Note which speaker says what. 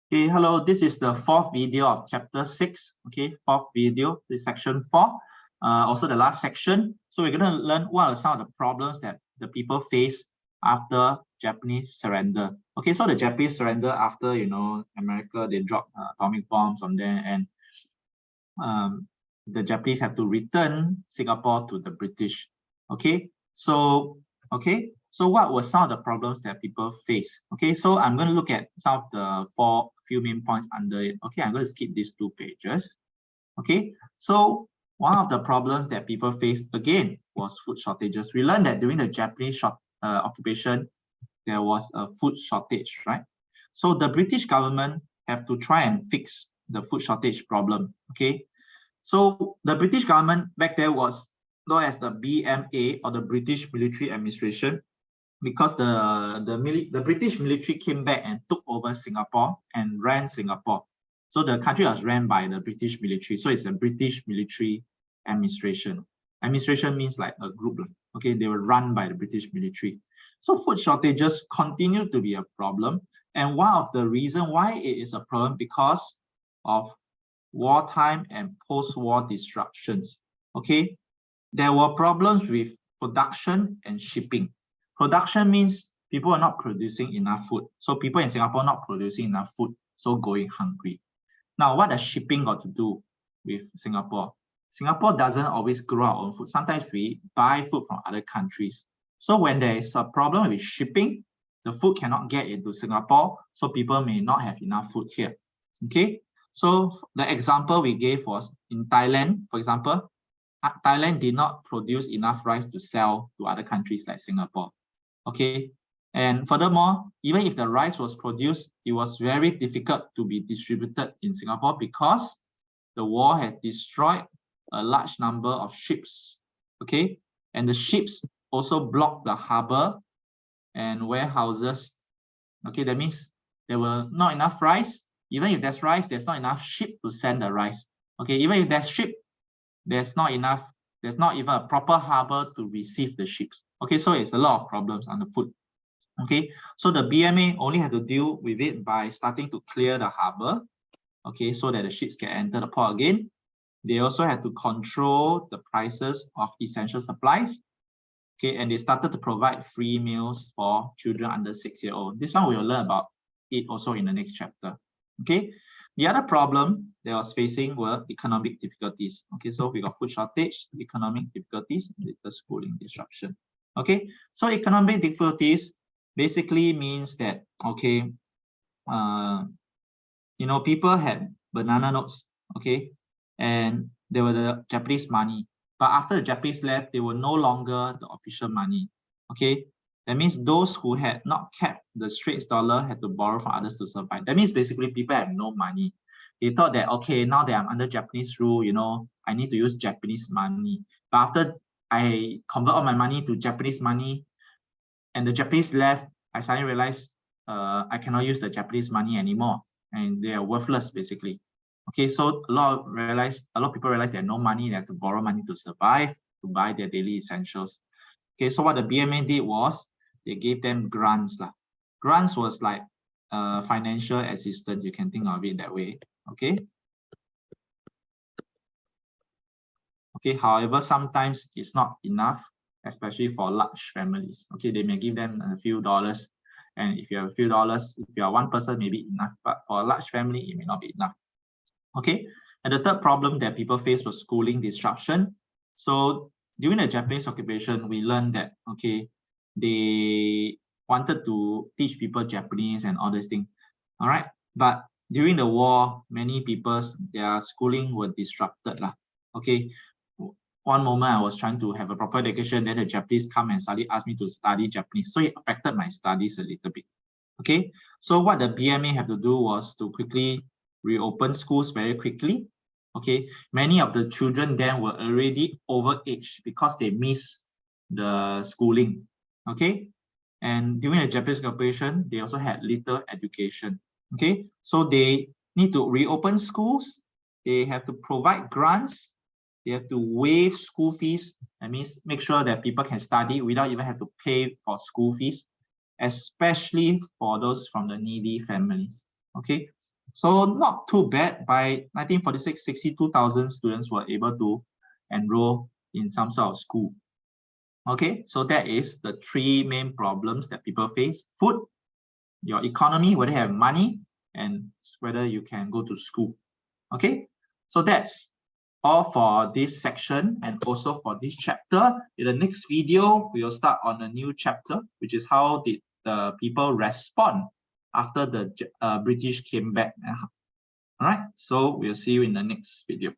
Speaker 1: Okay, hello, this is the fourth video of chapter 6. Okay, fourth video, this is section 4. Also the last section. So we're going to learn what are some of the problems that the people face after Japanese surrender. Okay, so the Japanese surrender after, America, they dropped atomic bombs on there, and the Japanese have to return Singapore to the British. Okay, so what were some of the problems that people face? Okay, so I'm going to look at some of the few main points under it. Okay, I'm going to skip these 2 pages. Okay, so one of the problems that people faced again was food shortages. We learned that during the Japanese occupation, there was a food shortage, right? So the British government have to try and fix the food shortage problem. Okay, so the British government back there was known as the BMA, or the British Military Administration, because the British military came back and took over Singapore and ran Singapore. So the country was ran by the British military. So it's a British Military Administration. Administration means like a group. Okay, they were run by the British military. So food shortages continue to be a problem. And one of the reasons why it is a problem because of wartime and post-war disruptions. Okay, there were problems with production and shipping. Production means people are not producing enough food. So people in Singapore not producing enough food, so going hungry. Now, what does shipping got to do with Singapore? Singapore doesn't always grow our own food. Sometimes we buy food from other countries. So when there is a problem with shipping, the food cannot get into Singapore, so people may not have enough food here. Okay, so the example we gave was in Thailand, for example. Thailand did not produce enough rice to sell to other countries like Singapore. Okay, and furthermore, even if the rice was produced, it was very difficult to be distributed in Singapore because the war had destroyed a large number of ships. Okay, and the ships also blocked the harbor and warehouses. Okay, that means there were not enough rice. Even if there's rice, there's not enough ship to send the rice. Okay, even if there's ship, there's not even a proper harbor to receive the ships. Okay, so it's a lot of problems on the food. Okay, so the BMA only had to deal with it by starting to clear the harbor, okay, so that the ships can enter the port again. They also had to control the prices of essential supplies, okay, and they started to provide free meals for children under 6-year-old. This one we will learn about it also in the next chapter. Okay, the other problem they was facing were economic difficulties. Okay, so we got food shortage, economic difficulties, and the schooling disruption. Okay, so economic difficulties basically means that, okay, people had banana notes, okay, and they were the Japanese money. But after the Japanese left, they were no longer the official money. Okay, that means those who had not kept the Straits dollar had to borrow from others to survive. That means basically people had no money. They thought that, okay, now that I'm under Japanese rule, I need to use Japanese money. But after I convert all my money to Japanese money and the Japanese left, I suddenly realized I cannot use the Japanese money anymore, and they are worthless basically. Okay, so a lot of people realize they have no money, they have to borrow money to survive, to buy their daily essentials. Okay, so what the BMA did was they gave them grants. Grants was like financial assistance, you can think of it that way. Okay. Okay, however, sometimes it's not enough, especially for large families. Okay, they may give them a few dollars, and if you have a few dollars, if you are one person, maybe enough, but for a large family, it may not be enough. Okay, and the third problem that people face was schooling disruption. So during the Japanese occupation, we learned that, okay, they wanted to teach people Japanese and all these things. All right, but during the war, many their schooling were disrupted. Okay, one moment I was trying to have a proper education, then the Japanese come and suddenly asked me to study Japanese. So it affected my studies a little bit. Okay, so what the BMA had to do was to quickly reopen schools very quickly. Okay, many of the children then were already overage because they missed the schooling. Okay, and during the Japanese occupation, they also had little education. Okay, so they need to reopen schools. They have to provide grants. They have to waive school fees. That means make sure that people can study without even have to pay for school fees, especially for those from the needy families. Okay, So not too bad. By 1946, 62,000 students were able to enroll in some sort of school. Okay, so that is the three main problems that people face: food, your economy, whether you have money, and whether you can go to school. Okay, so that's all for this section and also for this chapter. In the next video, we will start on a new chapter, which is how did the people respond after the British came back. All right, so we'll see you in the next video.